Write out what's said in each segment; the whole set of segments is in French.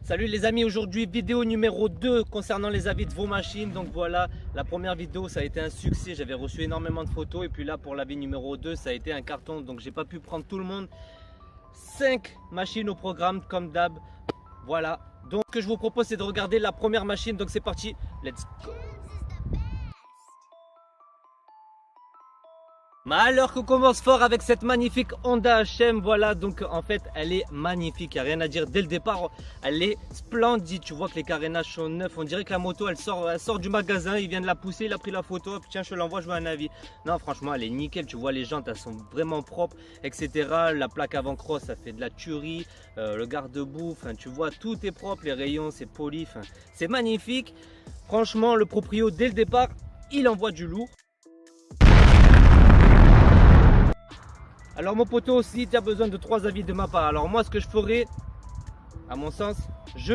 Salut les amis, aujourd'hui vidéo numéro 2 concernant les avis de vos machines. Donc voilà, la première vidéo ça a été un succès, j'avais reçu énormément de photos. Et puis là pour l'avis numéro 2 ça a été un carton, donc j'ai pas pu prendre tout le monde. 5 machines au programme comme d'hab. Voilà, donc ce que je vous propose c'est de regarder la première machine. Donc c'est parti, let's go. Mais alors qu'on commence fort avec cette magnifique Honda HM, voilà, donc en fait elle est magnifique, il n'y a rien à dire dès le départ, elle est splendide, tu vois que les carénages sont neufs, on dirait que la moto elle sort du magasin, il vient de la pousser, il a pris la photo, hop, tiens je te l'envoie, je veux un avis. Non franchement elle est nickel, tu vois les jantes elles sont vraiment propres, etc. La plaque avant cross ça fait de la tuerie, le garde-boue, tu vois tout est propre, les rayons c'est poli, c'est magnifique. Franchement le proprio dès le départ il envoie du lourd. Alors mon poteau aussi, tu as besoin de 3 avis de ma part. Alors moi ce que je ferais, à mon sens, je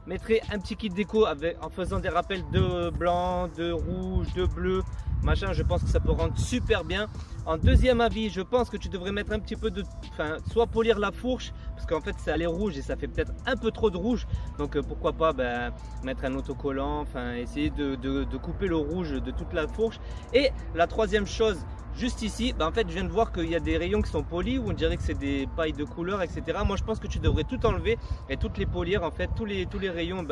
mettrais un petit kit déco en faisant des rappels de blanc, de rouge, de bleu, machin. Je pense que ça peut rendre super bien. En deuxième avis, je pense que tu devrais mettre un petit peu de, soit polir la fourche, parce qu'en fait ça allait rouge et ça fait peut-être un peu trop de rouge. Donc pourquoi pas mettre un autocollant, essayer de couper le rouge de toute la fourche. Et la troisième chose, juste ici, en fait je viens de voir qu'il y a des rayons qui sont polis où on dirait que c'est des pailles de couleur, etc. Moi je pense que tu devrais tout enlever et toutes les polir. En fait tous les rayons,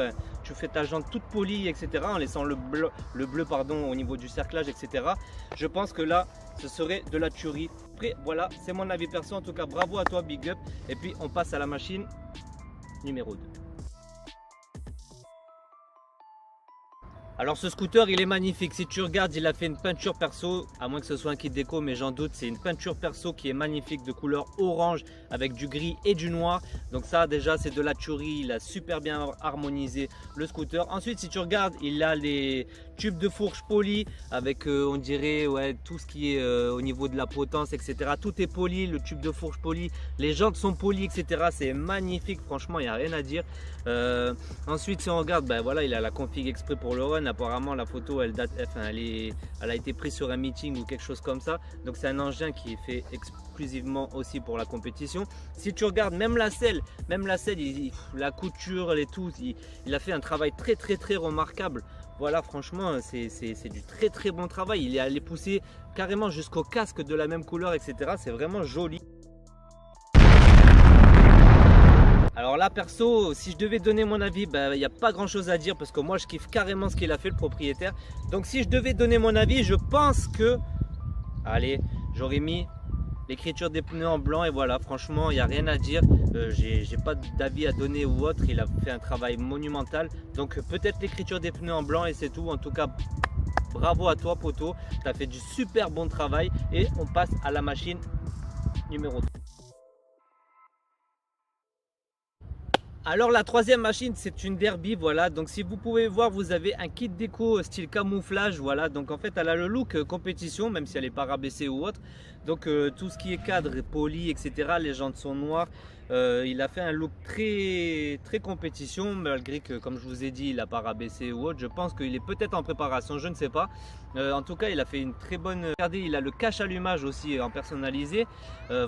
tu fais ta jante toute polie, etc. en laissant le bleu au niveau du cerclage, etc. Je pense que là ce serait de la tuerie. Après voilà, c'est mon avis perso, en tout cas bravo à toi, big up. Et puis on passe à la machine numéro 2. Alors ce scooter il est magnifique, si tu regardes il a fait une peinture perso, à moins que ce soit un kit déco mais j'en doute, c'est une peinture perso qui est magnifique de couleur orange avec du gris et du noir. Donc ça déjà c'est de la tuerie, il a super bien harmonisé le scooter. Ensuite si tu regardes il a les tubes de fourche polis avec on dirait tout ce qui est au niveau de la potence, etc. Tout est poli, le tube de fourche poli, les jantes sont polies, etc. C'est magnifique, franchement il n'y a rien à dire. Ensuite si on regarde, voilà, il a la config exprès pour le run. Apparemment la photo elle date, elle a été prise sur un meeting ou quelque chose comme ça. Donc c'est un engin qui est fait exclusivement aussi pour la compétition. Si tu regardes même la selle, la couture, il a fait un travail très remarquable. Voilà, franchement c'est du très bon travail. Il est allé pousser carrément jusqu'au casque de la même couleur, etc. C'est vraiment joli. Alors là perso, si je devais donner mon avis, il n'y a pas grand chose à dire parce que moi je kiffe carrément ce qu'il a fait le propriétaire. Donc si je devais donner mon avis, je pense que, allez, j'aurais mis l'écriture des pneus en blanc et voilà, franchement il n'y a rien à dire. J'ai pas d'avis à donner ou autre, il a fait un travail monumental. Donc peut-être l'écriture des pneus en blanc et c'est tout. En tout cas bravo à toi poteau, tu as fait du super bon travail. Et on passe à la machine numéro 3. Alors la troisième machine c'est une Derby, voilà, donc si vous pouvez voir vous avez un kit déco style camouflage, voilà, donc en fait elle a le look compétition même si elle n'est pas rabaissée ou autre. Donc tout ce qui est cadre est poli, etc. Les jantes sont noires, il a fait un look très compétition malgré que comme je vous ai dit il n'a pas rabaissé ou autre. Je pense qu'il est peut-être en préparation, je ne sais pas. En tout cas il a fait une très bonne, regardez il a le cache allumage aussi en personnalisé.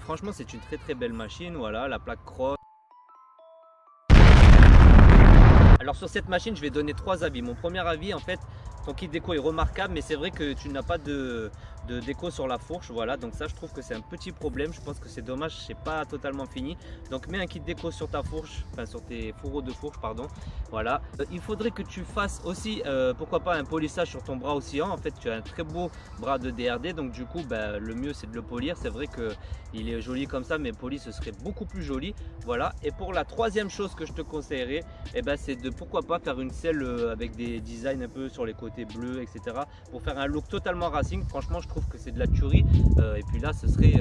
Franchement c'est une très belle machine, voilà, la plaque cross. Alors sur cette machine je vais donner 3 avis. Mon premier avis, en fait ton kit déco est remarquable mais c'est vrai que tu n'as pas de déco sur la fourche, voilà, donc ça je trouve que c'est un petit problème. Je pense que c'est dommage, c'est pas totalement fini. Donc mets un kit déco sur ta fourche, sur tes fourreaux de fourche, pardon, voilà. Il faudrait que tu fasses aussi pourquoi pas un polissage sur ton bras oscillant. En fait tu as un très beau bras de DRD, donc du coup le mieux c'est de le polir. C'est vrai que il est joli comme ça mais poli ce serait beaucoup plus joli, voilà. Et pour la troisième chose que je te conseillerais, c'est de pourquoi pas faire une selle avec des designs un peu sur les côtés bleus, etc. pour faire un look totalement racing. Franchement je trouve que c'est de la tuerie. Et puis là ce serait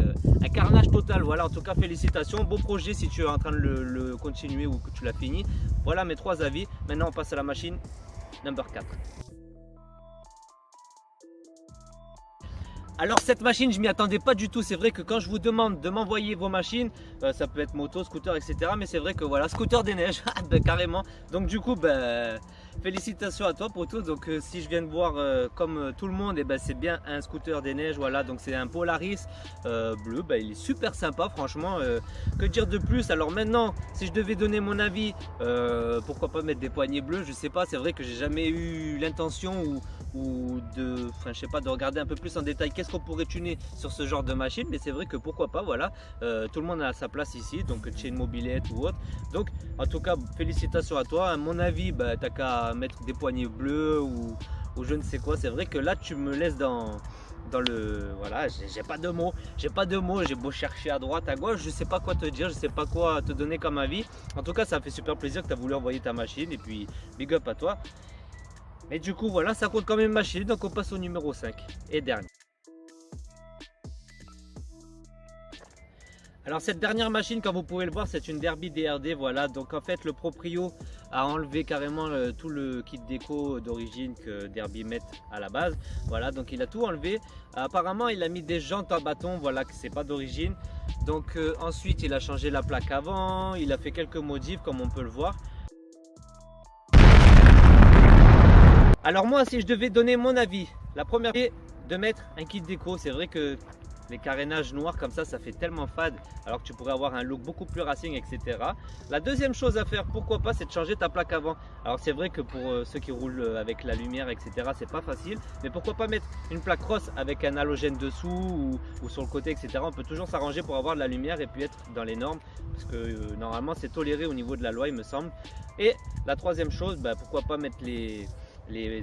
un carnage total, voilà. En tout cas félicitations, beau projet si tu es en train de le continuer ou que tu l'as fini. Voilà mes 3 avis. Maintenant on passe à la machine number 4. Alors cette machine je m'y attendais pas du tout. C'est vrai que quand je vous demande de m'envoyer vos machines, ça peut être moto, scooter, etc. Mais c'est vrai que voilà, scooter des neiges carrément. Donc du coup félicitations à toi pour tout. Donc si je viens de voir comme tout le monde, et ben c'est bien un scooter des neiges. Voilà, donc c'est un Polaris bleu. Il est super sympa, franchement. Que dire de plus? Alors maintenant, si je devais donner mon avis, pourquoi pas mettre des poignées bleues? Je sais pas. C'est vrai que j'ai jamais eu l'intention ou de, enfin, je sais pas, de regarder un peu plus en détail qu'est-ce qu'on pourrait tuner sur ce genre de machine, mais c'est vrai que pourquoi pas. Voilà, tout le monde a sa place ici, donc chain mobilette ou autre. Donc en tout cas, félicitations à toi. À mon avis, t'as qu'à mettre des poignées bleues ou je ne sais quoi. C'est vrai que là tu me laisses dans le, voilà, j'ai pas de mots, j'ai beau chercher à droite à gauche, je sais pas quoi te dire, je sais pas quoi te donner comme avis. En tout cas, ça fait super plaisir que tu as voulu envoyer ta machine, et puis big up à toi. Mais du coup voilà, ça compte quand même machine, donc on passe au numéro 5 et dernier. Alors cette dernière machine, comme vous pouvez le voir, c'est une Derby DRD. Voilà, donc en fait le proprio a enlevé carrément tout le kit déco d'origine que Derby met à la base. Voilà, donc il a tout enlevé. Apparemment il a mis des jantes en bâton, voilà, que c'est pas d'origine. Donc ensuite il a changé la plaque avant, il a fait quelques modifs comme on peut le voir. Alors moi, si je devais donner mon avis, la première est de mettre un kit déco. C'est vrai que les carénages noirs comme ça fait tellement fade, alors que tu pourrais avoir un look beaucoup plus racing, etc. La deuxième chose à faire, pourquoi pas, c'est de changer ta plaque avant. Alors c'est vrai que pour ceux qui roulent avec la lumière, etc., c'est pas facile, mais pourquoi pas mettre une plaque cross avec un halogène dessous ou sur le côté, etc. On peut toujours s'arranger pour avoir de la lumière et puis être dans les normes, parce que normalement c'est toléré au niveau de la loi, il me semble. Et la troisième chose, pourquoi pas mettre les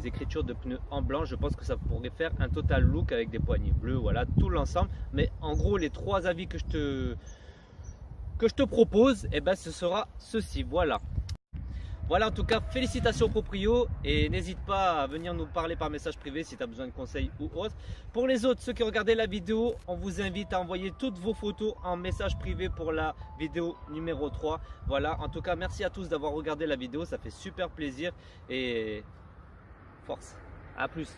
écritures de pneus en blanc. Je pense que ça pourrait faire un total look avec des poignées bleues, voilà, tout l'ensemble. Mais en gros, les trois avis que je te propose, ce sera ceci. Voilà, en tout cas, félicitations au proprio, et n'hésite pas à venir nous parler par message privé si tu as besoin de conseils ou autre. Pour les autres, ceux qui regardaient la vidéo, on vous invite à envoyer toutes vos photos en message privé pour la vidéo numéro 3. Voilà, en tout cas, merci à tous d'avoir regardé la vidéo, ça fait super plaisir, et force, à plus.